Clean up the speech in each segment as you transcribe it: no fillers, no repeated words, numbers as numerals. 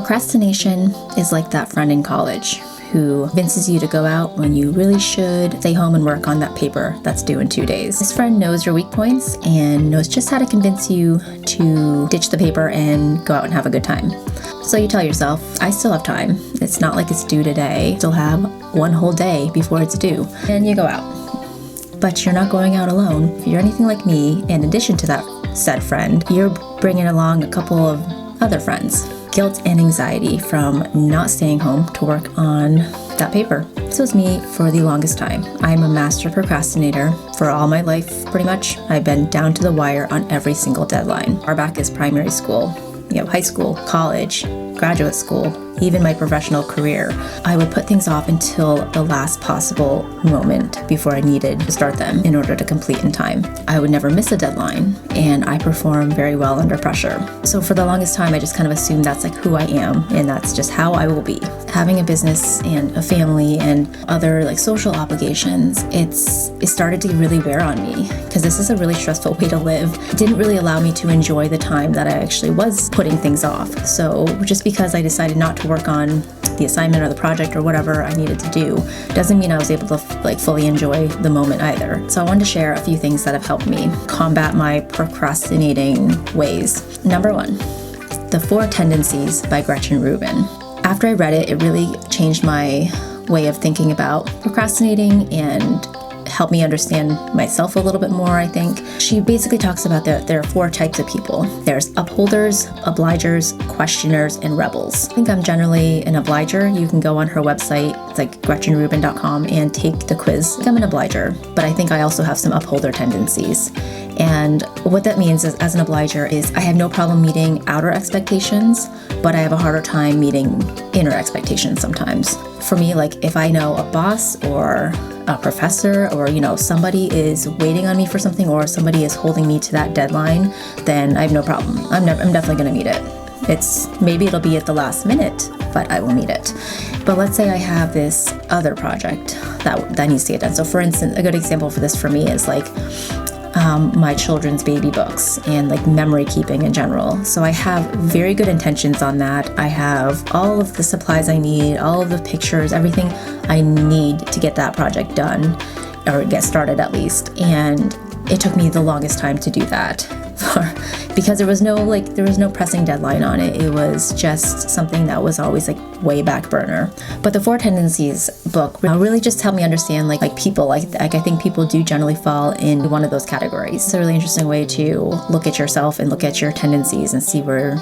Procrastination is like that friend in college who convinces you to go out when you really should stay home and work on that paper that's due in 2 days. This friend knows your weak points and knows just how to convince you to ditch the paper and go out and have a good time. So you tell yourself, I still have time. It's not like it's due today. I still have one whole day before it's due. And you go out. But you're not going out alone. If you're anything like me, in addition to that said friend, you're bringing along a couple of other friends. Guilt and anxiety from not staying home to work on that paper. This was me for the longest time. I'm a master procrastinator for all my life, pretty much. I've been down to the wire on every single deadline. Far back as primary school, high school, college, graduate school, even my professional career. I would put things off until the last possible moment before I needed to start them in order to complete in time. I would never miss a deadline, and I perform very well under pressure. So for the longest time, I just kind of assumed that's like who I am, and that's just how I will be. Having a business and a family and other like social obligations, it started to really wear on me because this is a really stressful way to live. It didn't really allow me to enjoy the time that I actually was putting things off. So just because I decided not to work on the assignment or the project or whatever I needed to do doesn't mean I was able to fully enjoy the moment either. So I wanted to share a few things that have helped me combat my procrastinating ways. Number 1, The Four Tendencies by Gretchen Rubin. After I read it, it really changed my way of thinking about procrastinating and helped me understand myself a little bit more, I think. She basically talks about that there are 4 types of people. There's upholders, obligers, questioners, and rebels. I think I'm generally an obliger. You can go on her website, it's like gretchenrubin.com, and take the quiz. I think I'm an obliger, but I think I also have some upholder tendencies. And what that means is, as an obliger, is I have no problem meeting outer expectations, but I have a harder time meeting inner expectations sometimes. For me, if I know a boss or a professor or, somebody is waiting on me for something or somebody is holding me to that deadline, then I have no problem. I'm definitely going to meet it. Maybe it'll be at the last minute, but I will meet it. But let's say I have this other project that needs to get done. So for instance, a good example for this for me is my children's baby books and memory keeping in general. So I have very good intentions on that. I have all of the supplies I need, all of the pictures, everything I need to get that project done, or get started at least. And it took me the longest time to do that because there was no pressing deadline on it. It was just something that was always way back burner. But the Four Tendencies book really just helped me understand people. I think people do generally fall in one of those categories. It's a really interesting way to look at yourself and look at your tendencies and see where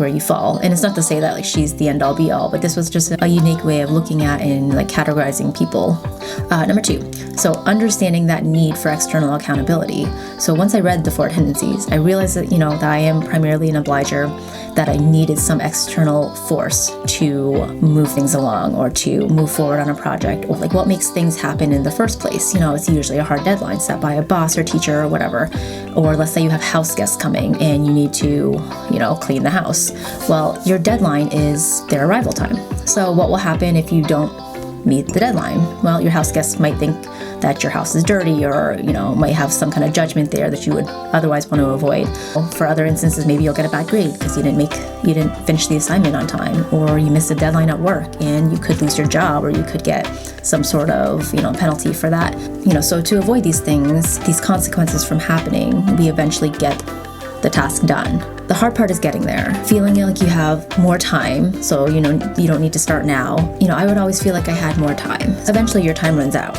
you fall. And it's not to say that she's the end all be all, but this was just a unique way of looking at and categorizing people. Number 2, so understanding that need for external accountability. So once I read the Four Tendencies, I realized that that I am primarily an obliger, that I needed some external force to move things along or to move forward on a project, or what makes things happen in the first place. It's usually a hard deadline set by a boss or teacher or whatever. Or let's say you have house guests coming and you need to, clean the house. Well, your deadline is their arrival time. So what will happen if you don't meet the deadline? Well, your house guests might think that your house is dirty, or might have some kind of judgment there that you would otherwise want to avoid. For other instances, maybe you'll get a bad grade because you didn't finish the assignment on time, or you missed a deadline at work and you could lose your job, or you could get some sort of penalty for that. So to avoid these things, these consequences from happening, we eventually get the task done. The hard part is getting there, feeling like you have more time, so you don't need to start now. I would always feel like I had more time. Eventually your time runs out,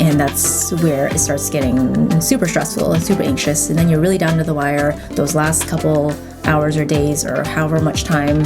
and that's where it starts getting super stressful and super anxious, and then you're really down to the wire. Those last couple hours or days or however much time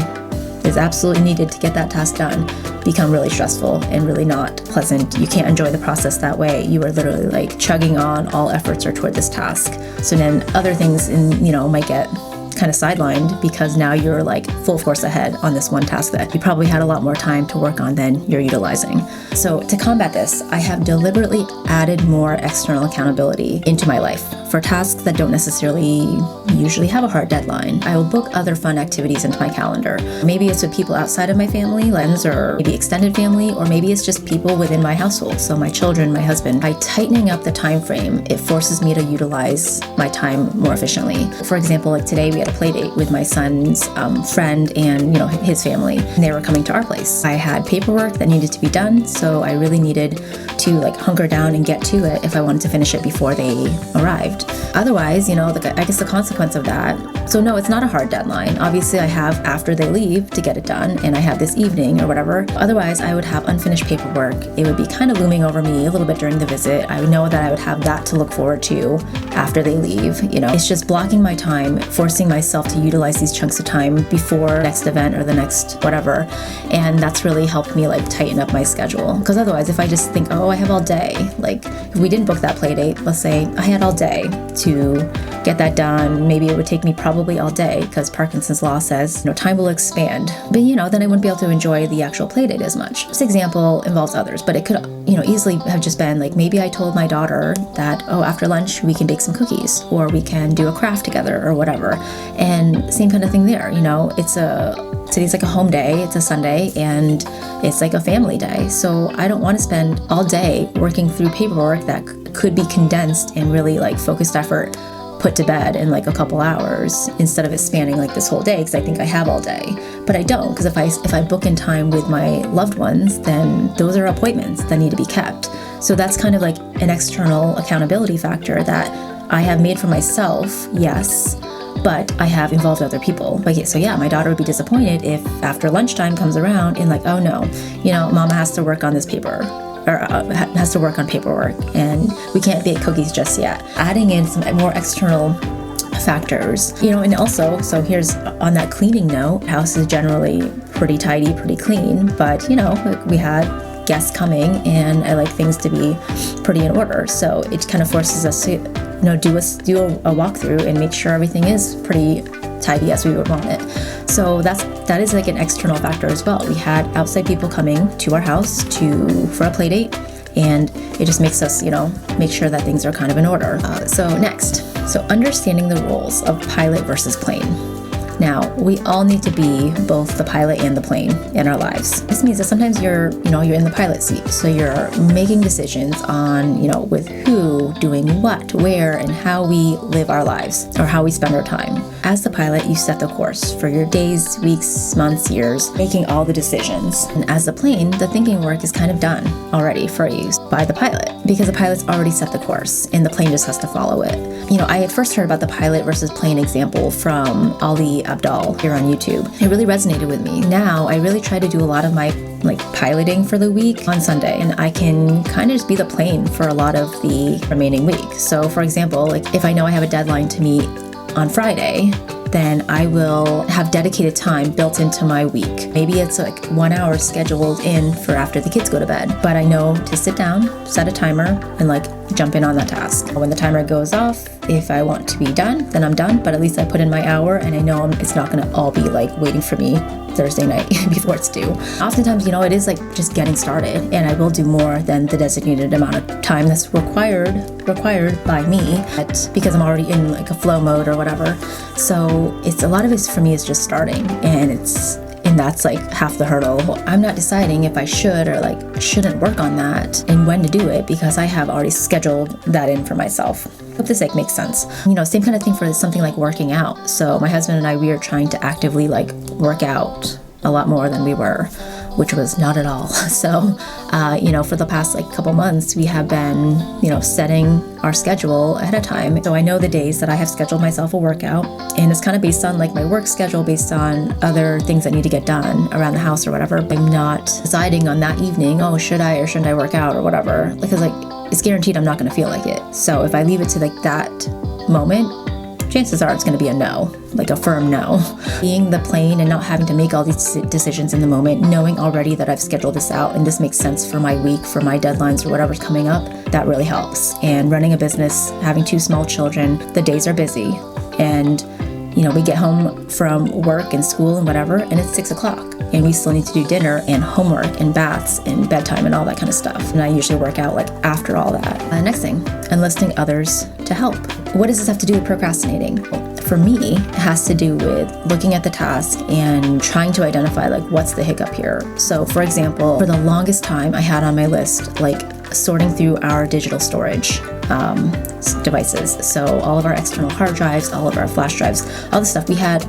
is absolutely needed to get that task done become really stressful and really not pleasant. You can't enjoy the process that way. You are literally chugging on, all efforts are toward this task. So then other things might get kind of sidelined because now you're full force ahead on this one task that you probably had a lot more time to work on than you're utilizing. So to combat this, I have deliberately added more external accountability into my life for tasks that don't necessarily usually have a hard deadline. I will book other fun activities into my calendar. Maybe it's with people outside of my family, friends, or maybe extended family, or maybe it's just people within my household. So my children, my husband. By tightening up the time frame, it forces me to utilize my time more efficiently. For example, like today we had a play date with my son's friend and his family. And they were coming to our place. I had paperwork that needed to be done, so I really needed to hunker down and get to it if I wanted to finish it before they arrived. Otherwise, I guess the consequence of that. So no, it's not a hard deadline. Obviously, I have after they leave to get it done, and I have this evening or whatever. Otherwise, I would have unfinished paperwork. It would be kind of looming over me a little bit during the visit. I would know that I would have that to look forward to after they leave. It's just blocking my time, forcing myself to utilize these chunks of time before next event or the next whatever. And that's really helped me tighten up my schedule. Because otherwise, if I just think, oh, I have all day, if we didn't book that play date, let's say I had all day to get that done. Maybe it would take me probably all day because Parkinson's law says, time will expand. But, then I wouldn't be able to enjoy the actual play date as much. This example involves others, but it could, easily have just been maybe I told my daughter that, oh, after lunch we can bake some cookies or we can do a craft together or whatever. And same kind of thing there, today's a home day, it's a Sunday, and it's a family day. So I don't want to spend all day working through paperwork that could be condensed and really focused effort put to bed in a couple hours instead of it spanning this whole day, because I think I have all day. But I don't, because if I book in time with my loved ones, then those are appointments that need to be kept. So that's kind of an external accountability factor that I have made for myself, yes, but I have involved other people. So yeah, my daughter would be disappointed if after lunchtime comes around and oh no, mama has to work on this paper, or has to work on paperwork, and we can't bake cookies just yet. Adding in some more external factors, and also, so here's on that cleaning note, house is generally pretty tidy, pretty clean, but we had guests coming and I like things to be pretty in order. So it kind of forces us to do a walkthrough and make sure everything is pretty tidy as we would want it. So that is an external factor as well. We had outside people coming to our house for a play date, and it just makes us make sure that things are kind of in order. So understanding the roles of pilot versus plane. Now, we all need to be both the pilot and the plane in our lives. This means that sometimes you're in the pilot seat. So you're making decisions on, with who, doing what, where, and how we live our lives or how we spend our time. As the pilot, you set the course for your days, weeks, months, years, making all the decisions. And as the plane, the thinking work is kind of done already for you by the pilot, because the pilot's already set the course and the plane just has to follow it. I had first heard about the pilot versus plane example from Ali Abdal here on YouTube. It really resonated with me. Now I really try to do a lot of my piloting for the week on Sunday, and I can kind of just be the plane for a lot of the remaining week. So for example, if I know I have a deadline to meet on Friday, then I will have dedicated time built into my week. Maybe it's 1 hour scheduled in for after the kids go to bed, but I know to sit down, set a timer, and jump in on that task. When the timer goes off, if I want to be done, then I'm done, but at least I put in my hour and I know it's not gonna all be waiting for me Thursday night before it's due. Oftentimes, it is just getting started, and I will do more than the designated amount of time that's required by me, because I'm already in a flow mode or whatever. So it's a lot of it for me is just starting, and that's half the hurdle. I'm not deciding if I should or shouldn't work on that and when to do it, because I have already scheduled that in for myself. Hope this makes sense. Same kind of thing for something like working out. So my husband and I, we are trying to actively work out a lot more than we were, which was not at all. So, for the past couple months, we have been, setting our schedule ahead of time. So I know the days that I have scheduled myself a workout, and it's kind of based on my work schedule, based on other things that need to get done around the house or whatever. I'm not deciding on that evening, oh, should I or shouldn't I work out or whatever, because it's guaranteed I'm not going to feel like it. So if I leave it to that moment, chances are it's going to be a no, a firm no. Being the plane and not having to make all these decisions in the moment, knowing already that I've scheduled this out and this makes sense for my week, for my deadlines or whatever's coming up, that really helps. And running a business, having 2 small children, the days are busy. And we get home from work and school and whatever, and it's 6 o'clock. And we still need to do dinner and homework and baths and bedtime and all that kind of stuff. And I usually work out after all that. Next thing, enlisting others to help. what does this have to do with procrastinating? For me, it has to do with looking at the task and trying to identify like what's the hiccup here. So for example, for the longest time I had on my list like sorting through our digital storage devices. So all of our external hard drives, all of our flash drives, all the stuff we had,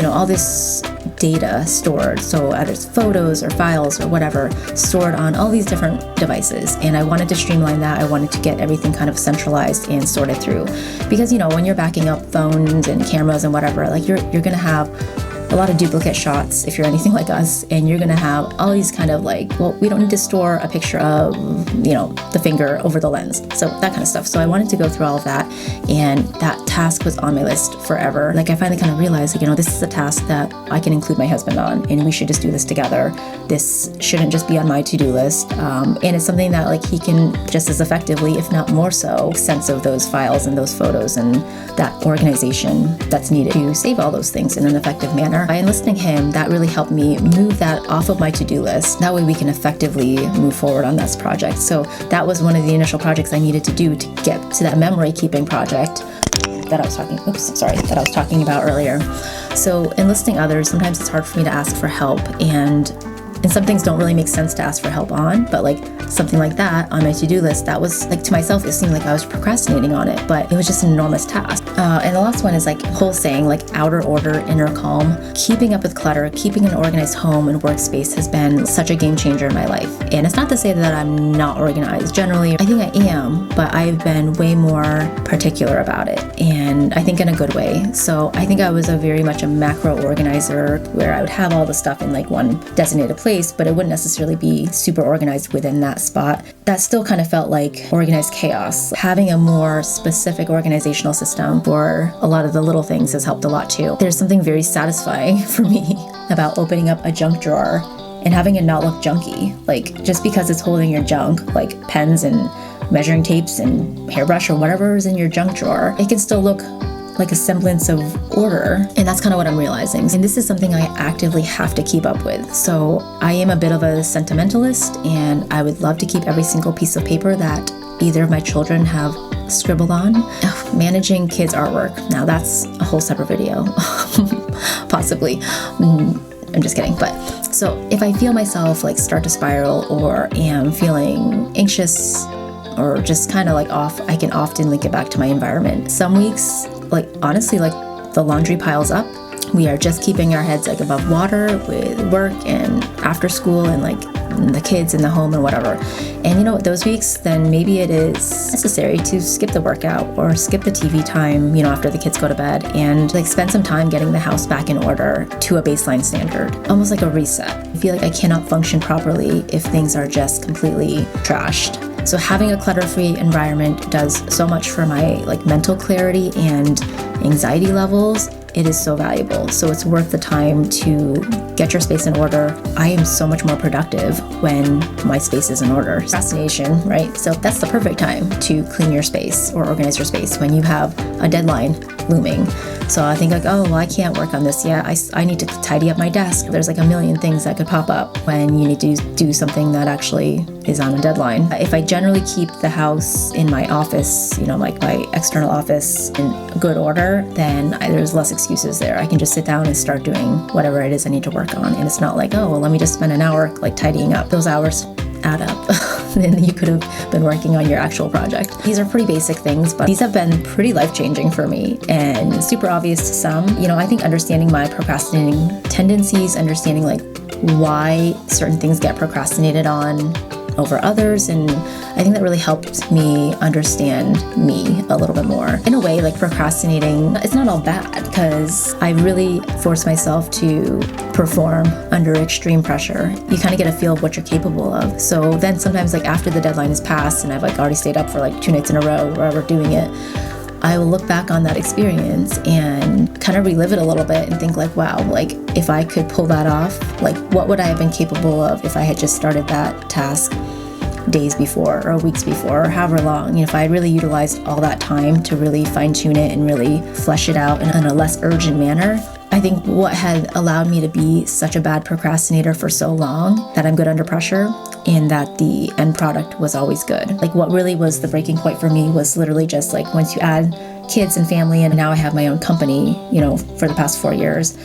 all this data stored. So either it's photos or files or whatever stored on all these different devices. And I wanted to streamline that. I wanted to get everything kind of centralized and sorted through. Because, when you're backing up phones and cameras and whatever, like you're going to have a lot of duplicate shots if you're anything like us, and you're gonna have all these kind of like, well, we don't need to store a picture of, the finger over the lens. So that kind of stuff. So I wanted to go through all of that, and that task was on my list forever. Like I finally kind of realized, this is a task that I can include my husband on, and we should just do this together. This shouldn't just be on my to-do list. And it's something that like he can just as effectively, if not more so, make sense of those files and those photos and that organization that's needed to save all those things in an effective manner. By enlisting him, that really helped me move that off of my to-do list. That way we can effectively move forward on this project. So that was one of the initial projects I needed to do to get to that memory keeping project that I was talking about earlier. So enlisting others, sometimes it's hard for me to ask for help, and some things don't really make sense to ask for help on, but like something like that on my to-do list, that was like, to myself, it seemed like I was procrastinating on it, but it was just an enormous task. And the last one is like whole saying, like outer order, inner calm. Keeping up with clutter, keeping an organized home and workspace has been such a game changer in my life. And it's not to say that I'm not organized. Generally, I think I am, but I've been way more particular about it, and I think in a good way. So I think I was very much a macro organizer, where I would have all the stuff in like one designated place, but it wouldn't necessarily be super organized within that spot. That still kind of felt like organized chaos. Having a more specific organizational system for a lot of the little things has helped a lot too. There's something very satisfying for me about opening up a junk drawer and having it not look junky. Like just because it's holding your junk, like pens and measuring tapes and hairbrush or whatever is in your junk drawer, it can still look like a semblance of order. And that's kind of what I'm realizing. And this is something I actively have to keep up with. So I am a bit of a sentimentalist, and I would love to keep every single piece of paper that either of my children have scribbled on. Managing kids' artwork. Now that's a whole separate video, possibly. I'm just kidding. But so if I feel myself like start to spiral or am feeling anxious or just kind of like off, I can often link it back to my environment. Some weeks, like honestly, like the laundry piles up. We are just keeping our heads like above water with work and after school and like the kids in the home and whatever. And those weeks, then maybe it is necessary to skip the workout or skip the TV time, after the kids go to bed, and like spend some time getting the house back in order to a baseline standard, almost like a reset. I feel like I cannot function properly if things are just completely trashed. So having a clutter-free environment does so much for my like mental clarity and anxiety levels. It is so valuable. So it's worth the time to get your space in order. I am so much more productive when my space is in order. Procrastination, right? So that's the perfect time to clean your space or organize your space when you have a deadline looming. So I think like, oh, well, I can't work on this yet. I need to tidy up my desk. There's like a million things that could pop up when you need to do something that actually is on a deadline. If I generally keep the house in my office, like my external office in good order, then there's less excuses there. I can just sit down and start doing whatever it is I need to work on. And it's not like, oh, well, let me just spend an hour like tidying up. Those hours add up. Then you could have been working on your actual project. These are pretty basic things, but these have been pretty life-changing for me and super obvious to some. I think understanding my procrastinating tendencies, understanding like why certain things get procrastinated on over others, and I think that really helped me understand me a little bit more. In a way, like procrastinating, it's not all bad because I really force myself to perform under extreme pressure. You kind of get a feel of what you're capable of. So then sometimes like after the deadline is passed and I've like already stayed up for like 2 nights in a row or whatever doing it, I will look back on that experience and kind of relive it a little bit and think like, wow, like if I could pull that off, like what would I have been capable of if I had just started that task days before or weeks before or however long. If I had really utilized all that time to really fine tune it and really flesh it out in a less urgent manner. I think what had allowed me to be such a bad procrastinator for so long, that I'm good under pressure and that the end product was always good. Like what really was the breaking point for me was literally just like once you add kids and family, and now I have my own company, for the past 4 years,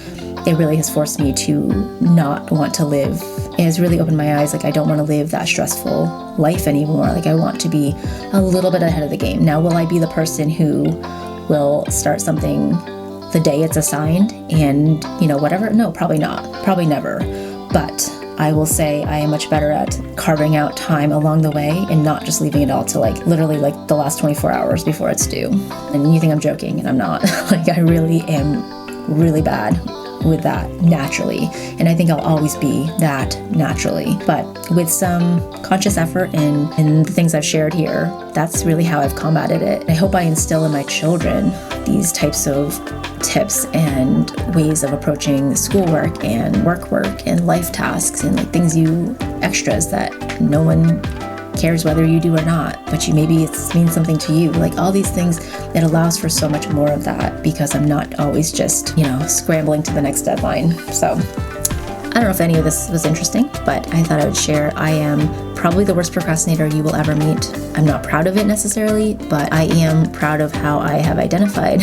it really has forced me to not want to live. It has really opened my eyes. Like, I don't want to live that stressful life anymore. Like, I want to be a little bit ahead of the game. Now, will I be the person who will start something the day it's assigned and, whatever? No, probably not. Probably never. But I will say I am much better at carving out time along the way and not just leaving it all to literally the last 24 hours before it's due. And you think I'm joking, and I'm not. I really am really bad with that naturally. And I think I'll always be that naturally. But with some conscious effort and the things I've shared here, that's really how I've combated it. I hope I instill in my children these types of tips and ways of approaching schoolwork and work and life tasks and extras that no one cares whether you do or not, but maybe it means something to you. All these things, it allows for so much more of that because I'm not always just, scrambling to the next deadline. So I don't know if any of this was interesting, but I thought I would share. I am probably the worst procrastinator you will ever meet. I'm not proud of it necessarily, but I am proud of how I have identified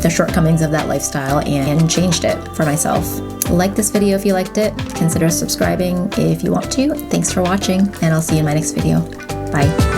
the shortcomings of that lifestyle and changed it for myself. Like this video if you liked it. Consider subscribing if you want to. Thanks for watching, and I'll see you in my next video. Bye.